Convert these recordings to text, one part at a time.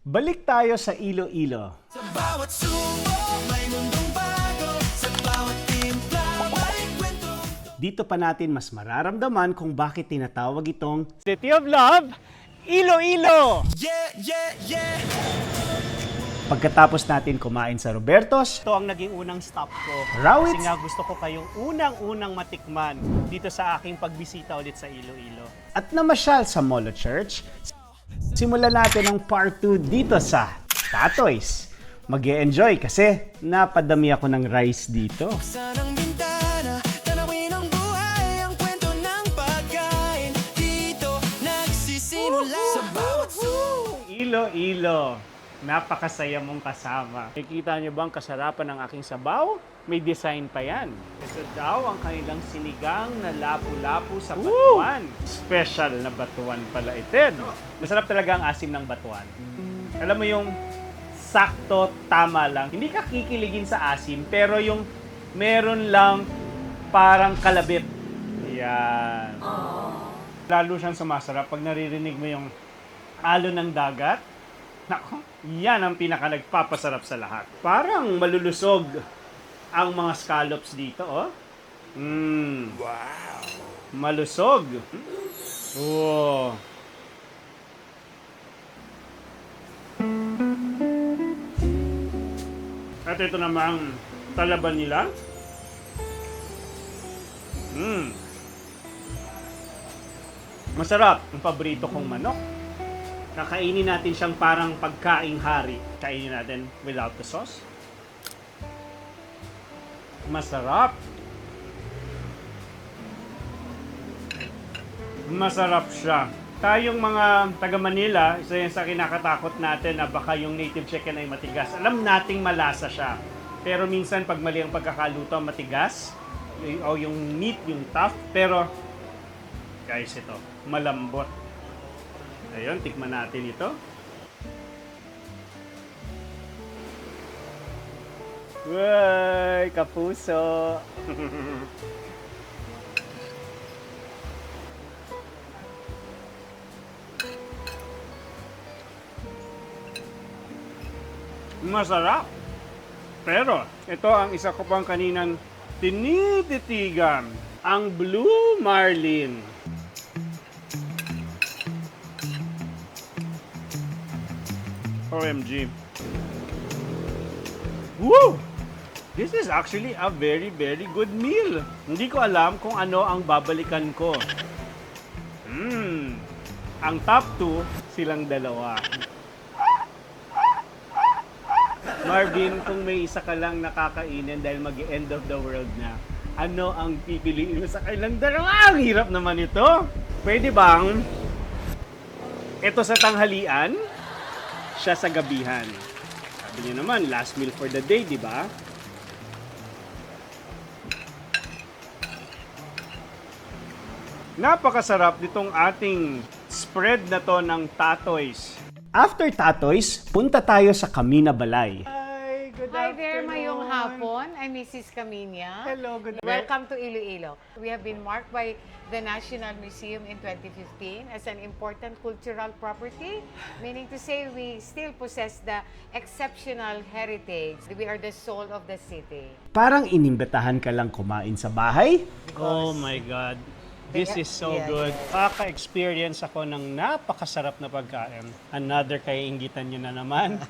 Balik tayo sa Iloilo. Sa bawat sulok, may mundong bago. Sa bawat timpla, may kwento. Dito pa natin mas mararamdaman kung bakit tinatawag itong City of Love, Iloilo! Yeah, yeah, yeah. Pagkatapos natin kumain sa Roberto's, ito ang naging unang stop ko. Rawits. Kasi nga gusto ko kayong unang-unang matikman dito sa aking pagbisita ulit sa Iloilo. At namasyal sa Molo Church, simulan natin ang part 2 dito sa Tatoy's. Mag-e-enjoy kasi napadami ako ng rice dito. Buksan ang bintana, tanawin ang buhay, ang kwento ng pagkain. Dito nagsisimula. Sa bawat sulok. Iloilo, napakasaya mong kasama. Nakikita niyo ba ang kasarapan ng aking sabaw? May design pa yan. Ito daw ang kanilang sinigang na lapu-lapu sa batuan. Special na batuan pala ito. Masarap talaga ang asim ng batuan. Alam mo yung sakto, tama lang. Hindi ka kikiligin sa asim, pero yung meron lang parang kalabit. Yan. Lalo siyang sumasarap pag naririnig mo yung alon ng dagat. Nako, yan ang pinaka nagpapasarap sa lahat. Parang malulusog ang mga scallops dito, oh. Wow! Malusog. Oh. At ito namang talaban nila. Masarap. Ang paborito kong manok. Kakainin natin siyang parang pagkaing hari. Kainin natin without the sauce. Masarap. Masarap siya. Tayong mga taga Manila, isa yan sa kinakatakot natin na baka yung native chicken ay matigas. Alam nating malasa siya. Pero minsan pag mali ang pagkakaluto, matigas. O yung meat, yung tough. Pero, guys, ito, malambot. Ayun, tikman natin ito. Uy, kapuso! Masarap! Pero, ito ang isa ko pang kaninang tinititigan. Ang Blue Marlin. OMG. Woo! This is actually a very, very good meal. Hindi ko alam kung ano ang babalikan ko. Ang top 2, silang dalawa. Marvin, kung may isa ka lang nakakainin dahil mag-end of the world na, ano ang pipiliin mo sa kailang dalawa? Ang hirap naman ito. Pwede bang ito sa tanghalian, siya sa gabihan? Sabi niyo naman, last meal for the day, di ba? Napakasarap nitong ating spread na to ng Tatoy's. After Tatoy's, punta tayo sa Camina Balay. Hi, good Hi there, mayong hapon. I'm Mrs. Caminia. Hello, good Welcome to Iloilo. We have been marked by the National Museum in 2015 as an important cultural property, meaning to say we still possess the exceptional heritage. We are the soul of the city. Parang inimbitahan ka lang kumain sa bahay? Oh my God. This is so Yeah, good. yeah. Kaka-experience ako ng napakasarap na pagkain. Another kaiinggitan nyo na naman.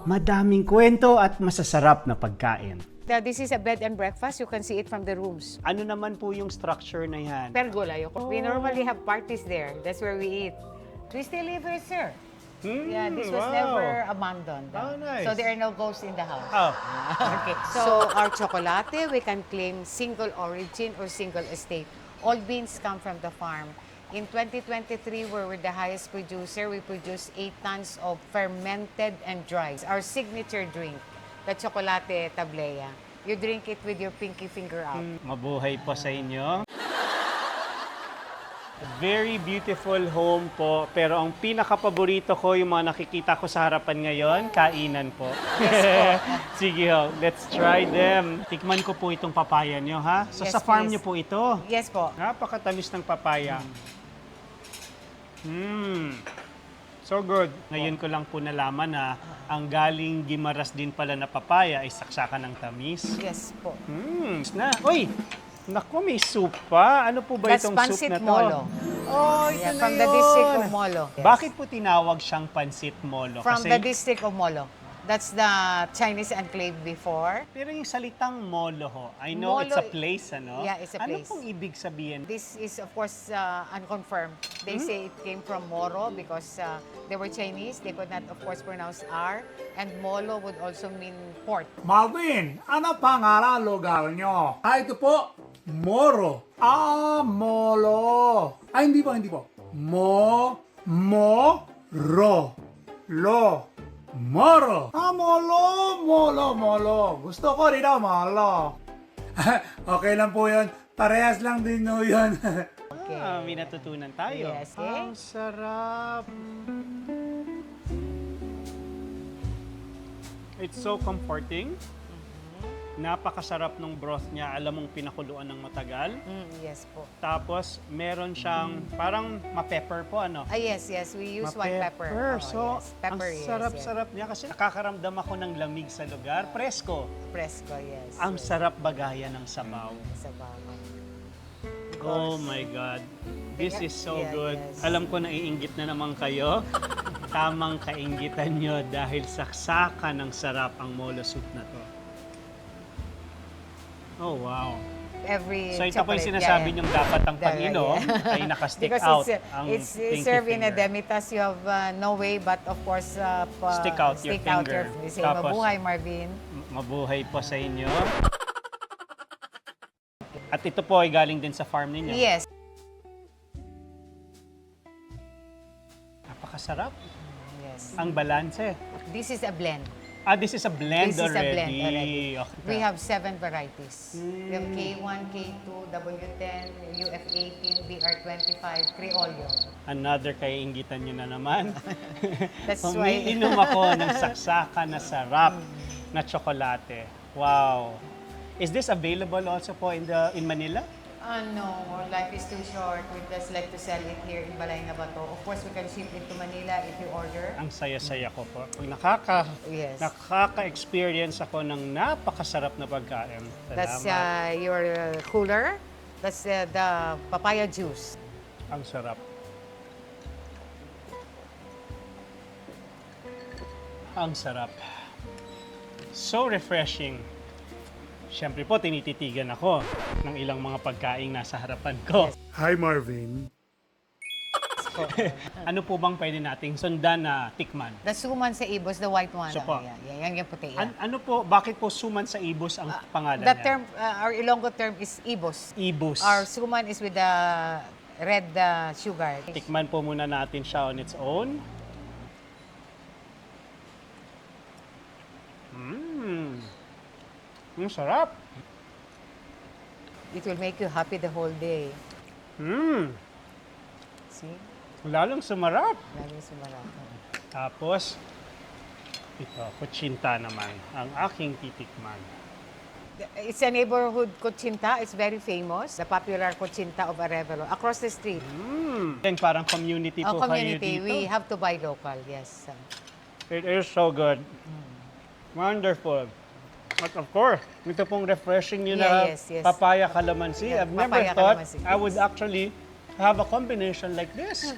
Madaming kwento at masasarap na pagkain. Now, this is a bed and breakfast. You can see it from the rooms. Ano naman po yung structure na yan? Pergola. We normally have parties there. That's where we eat. We still live here, sir. Yeah, this was wow. never abandoned. Oh, nice. So there are no ghosts in the house. Oh, Okay. So our chocolate, we can claim single origin or single estate. All beans come from the farm. In 2023, we're the highest producer. We produce 8 tons of fermented and dried. Our signature drink, the chocolate tablea. You drink it with your pinky finger out. mabuhay po sa inyo. Very beautiful home po, pero ang pinaka-paborito ko, yung mga nakikita ko sa harapan ngayon, kainan po. Sige ho, let's try them. Tikman ko po itong papaya nyo, ha? So Yes, sa farm please. nyo po ito. Yes po. Napakatamis ng papaya. So good. Ngayon ko lang po nalaman na ang galing Gimaras din pala na papaya ay saksakan ng tamis. Yes po. Uy! Naku, may soup pa. Ano po ba That's itong soup pancit na to? molo. Oh, ito Yeah, na from the yun. district of Molo. Yes. Bakit po tinawag siyang pancit molo? From the district of Molo. That's the Chinese enclave before. Pero yung salitang molo ho, I know Molo, it's a place, ano? yeah, it's a Ano place. pong ibig sabihin? This is, of course, unconfirmed. They say it came from Moro because they were Chinese. They could not, of course, pronounce R. And Molo would also mean port. Marvin, ano pangalan lugar nyo? Ito po, Moro. Molo. Hindi po. Ro. Moro. Molo. Gusto ko rin molo. Okay lang po yun. Parehas lang din no yun. Okay. May natutunan tayo. Yes, okay. Ang sarap. It's so comforting. Napakasarap ng broth niya. Alam mong pinakuluan ng matagal. Yes po. Tapos, meron siyang parang ma-pepper po, ano? Yes. We use white pepper. So, yes. Pepper, ang yes, sarap-sarap niya kasi nakakaramdam ako ng lamig sa lugar. Presko. Fresco, yes. Ang sarap bagayan ng sabaw. Sa bawang. Oh my God. This is so Yeah, good. yes. Alam ko naiinggit na naman kayo. Tamang kainggitan nyo dahil saksakan ng sarap ang molo soup na to. Oh, wow. Every So ito po yung chocolate, sinasabi yeah. nyong dapat ang pag-inom Yeah. ay naka-stick Because out ang it's pinky served in a finger. demitas. You have no way but of course Stick out your finger. You say, Tapos- mabuhay Marvin. Mabuhay po sa inyo. At ito po ay galing din sa farm ninyo. Yes. Napakasarap. Yes. Ang balanse. This is a blend. This is a blend This is a already. blend already. Okay. We have 7 varieties. We have K1, K2, W10, UF18, BR25, Criollo. Another kaiinggitan nyo na naman. That's why- Umiinom ako ng saksakan na sarap na tsokolate. Wow. Is this available also po in Manila? No, life is too short. We just like to sell it here in Balay na Bato. Of course, we can ship it to Manila if you order. Ang saya-saya ko po. Pag Yes. nakaka-experience ako ng napakasarap na pagkain. That's Salamat. your cooler. That's the papaya juice. Ang sarap. Ang sarap. So refreshing. Siyempre po, tinititigan ako ng ilang mga pagkain nasa harapan ko. Hi Marvin. Ano po bang pwede nating sundan na tikman? The suman sa ibos, the white one. Supa. Yan yung puti. Yeah. Ano po, bakit po suman sa ibos ang pangalan The niya? term, our Ilonggo term is ibos. Ibos. Our suman is with the red sugar. Tikman po muna natin siya on its own. Ang sarap. It will make you happy the whole day. See? Lalong sumarap. Laging sumarap. Tapos, ito, kutsinta naman, ang aking titikman. It's a neighborhood kutsinta. It's very famous. The popular kutsinta of Arevalo. Across the street. Then parang community po kayo Community, dito. we have to buy local. Yes. It is so good. Wonderful. But of course, ito pong refreshing nyo na Yeah, yes. papaya calamansi. Yeah, I've never papaya thought calamansi, I would yes. actually have a combination like this.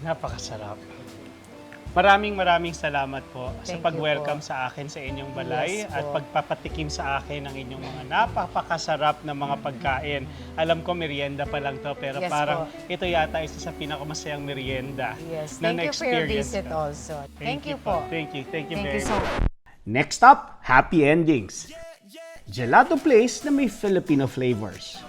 Napakasarap. Maraming salamat po sa Thank you pag-welcome po. sa akin sa inyong balay Yes at po. pagpapatikim sa akin ng inyong mga napakasarap na mga pagkain. Alam ko merienda pa lang to pero Yes parang po. ito yata isa sa pinakamasayang merienda Yes. na Thank you for your na-experience visit ko. also. Thank you po. Thank you Thank very you so much. Next up, happy endings. Gelato place na may Filipino flavors.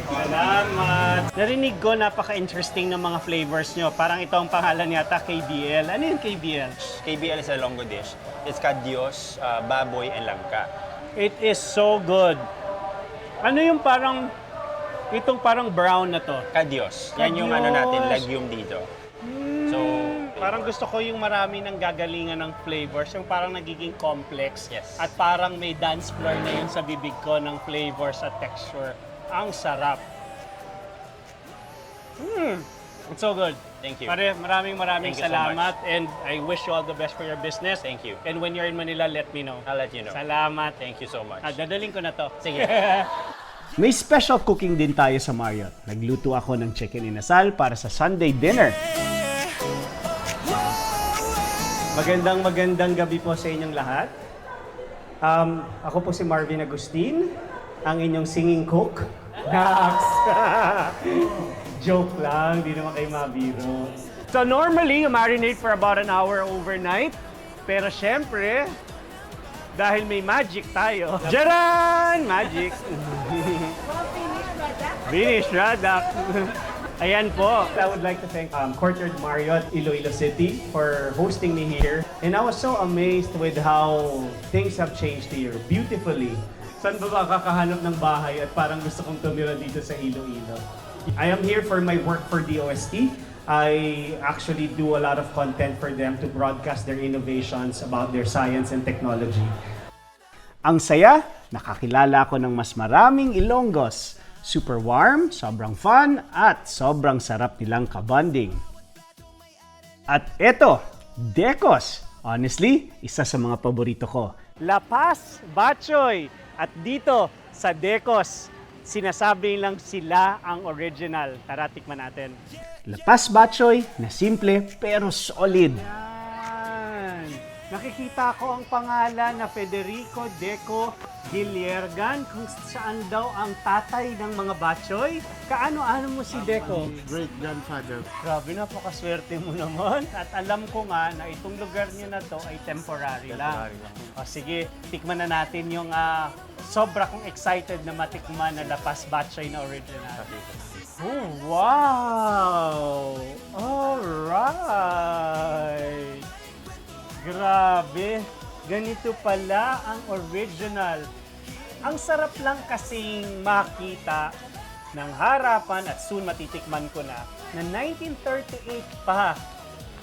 Salamat! Narinig ko napaka-interesting ng mga flavors nyo. Parang ito ang pangalan yata, KBL. Ano yung KBL? KBL is a Longo dish. It's kadyos, baboy, and langka. It is so good. Ano yung parang, itong parang brown na to? Kadyos. Yan yung ano natin, Kadyos. legume dito. So, Parang gusto ko yung marami ng gagalingan ng flavors, yung parang nagiging complex. Yes. At parang may dance floor na yun sa bibig ko ng flavors at texture. Ang sarap. It's so good. Thank you. Pare, maraming Thank you so salamat and I wish you all the best for your business. Thank you. And when you're in Manila, let me know. I'll let you know. Salamat. Thank you so much. Dadaling ko na to. Sige. May special cooking din tayo sa Marriott. Nagluto ako ng chicken inasal para sa Sunday dinner. Magandang gabi po sa inyong lahat. Ako po si Marvin Agustin, ang inyong singing cook. Nax! Joke lang, di naman kayo mabiro. So normally, you marinate for about an hour overnight. Pero syempre, dahil may magic tayo. Jaran! Magic! Finish, Radak! Ayan po. I would like to thank Courtyard Marriott, Iloilo City for hosting me here. And I was so amazed with how things have changed here beautifully. Saan ba kakahanap ng bahay at parang gusto kong tumira dito sa Iloilo? I am here for my work for DOST. I actually do a lot of content for them to broadcast their innovations about their science and technology. Ang saya, nakakilala ako ng mas maraming Ilonggos. Super warm, sobrang fun, at sobrang sarap nilang kabanding. At eto, Decos. Honestly, isa sa mga paborito ko. La Paz Batchoy. At dito sa Decos, sinasabi lang sila ang original. Tara, tikman natin. La Paz Batchoy na simple pero solid. Yan. Nakikita ko ang pangalan na Federico Deco Giliergan kung saan daw ang tatay ng mga batchoy. Kaano-ano mo si Deco? Great-grandfather. Grabe, napakaswerte mo naman. At alam ko nga na itong lugar niyo na to ay temporary lang. O sige, tikman na natin yung sobra kong excited na matikman na La Paz Batchoy na original. Oh, wow! Alright! Grabe! Ganito pala ang original. Ang sarap lang kasing makita ng harapan at soon matitikman ko na 1938 pa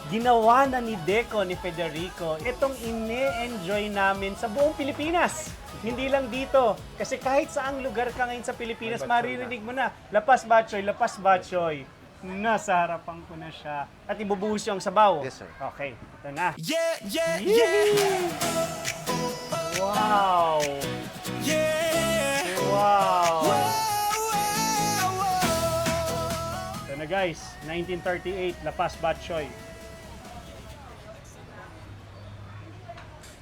ginawa na ni Deco, ni Federico, itong ine-enjoy namin sa buong Pilipinas. Hindi lang dito. Kasi kahit saang lugar ka ngayon sa Pilipinas, maririnig mo na, La Paz Batchoy, La Paz Batchoy. Nasa harapan ko na siya. At ibubuhos yung sabaw. Yes, sir. Okay, ito na. Yeah, yeah, yeah, Wow! yeah. Wow! Wow, wow. Ito na guys, 1938, La Paz Batchoy.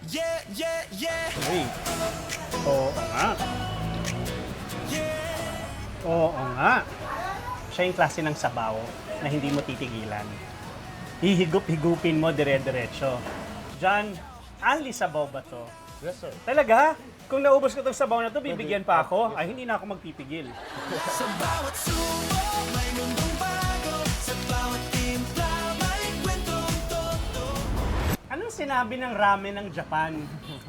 Yeah, yeah, yeah, Uy. Oo nga. Oo nga. Siya yung klase ng sabaw na hindi mo titigilan. Hihigup-higupin mo dire-diretso. John, only sabaw ba to? Yes, sir. Talaga? Kung naubos ko itong sabaw na to, bibigyan pa ako? Ay, hindi na ako magpipigil. Sa bawat subok, may mundong bago. Sa bawat timpla, may kwentong toto. Anong sinabi ng ramen ng Japan?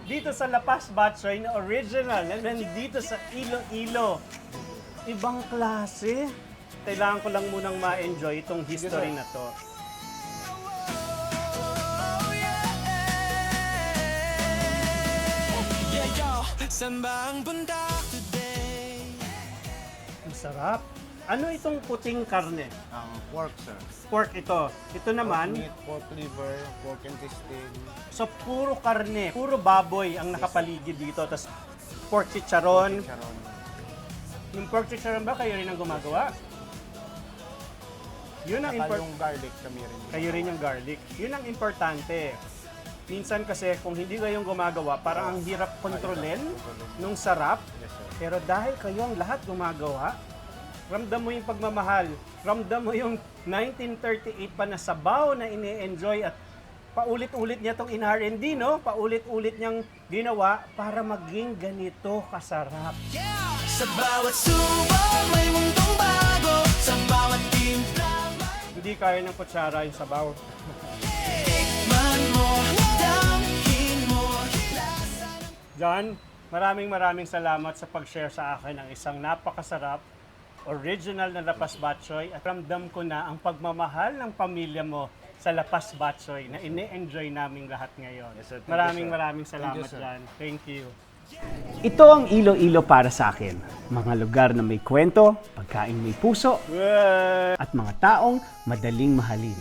Dito sa La Paz Batchoy na original, na nandito sa Iloilo. Ibang klase. Kailangan ko lang munang ma-enjoy itong history na to. Yeah, yo, saan ba ang bundok today? Ang sarap. Ano itong puting karne? Ang pork, sir. Pork ito. Ito naman, Pork meat, pork liver, pork intestine. so puro karne, puro baboy ang nakapaligid dito. Tapos pork chicharon. Charon. Yung pork chicharon ba kayo rin ang gumagawa? Yun ang Saka import. yung garlic kami rin. Kayo rin yung garlic. Yun ang importante. Minsan kasi kung hindi kayong gumagawa, parang ang hirap kontrolin nung sarap. Yes, sir. Pero dahil kayo ang lahat gumagawa, ramdam mo yung pagmamahal. Ramdam mo yung 1938 pa na sabaw na ini-enjoy at paulit-ulit niya itong in-R&D, no? Paulit-ulit niyang ginawa para maging ganito kasarap. Yeah! Sa bawat subok, may mundong bago. Sa bawat timpla, Hindi kaya ng kutsara yung sabaw. tikman mo, damhin mo. John, maraming salamat sa pag-share sa akin ng isang napakasarap, original na La Paz Batchoy at ramdam ko na ang pagmamahal ng pamilya mo sa La Paz Batchoy na ine-enjoy naming lahat ngayon. Yes, sir. Thank you, sir. Maraming salamat, Thank you, sir. John. Thank you. Ito ang Iloilo para sa akin. Mga lugar na may kwento, pagkain may puso, at mga taong madaling mahalin.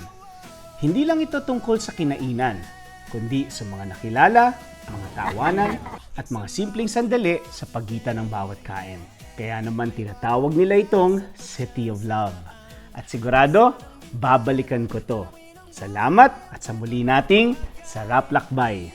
Hindi lang ito tungkol sa kinainan, kundi sa mga nakilala, mga tawanan, at mga simpleng sandali sa pagitan ng bawat kain. Kaya naman tinatawag nila itong City of Love. At sigurado, babalikan ko to. Salamat at sa muli nating sarap lakbay.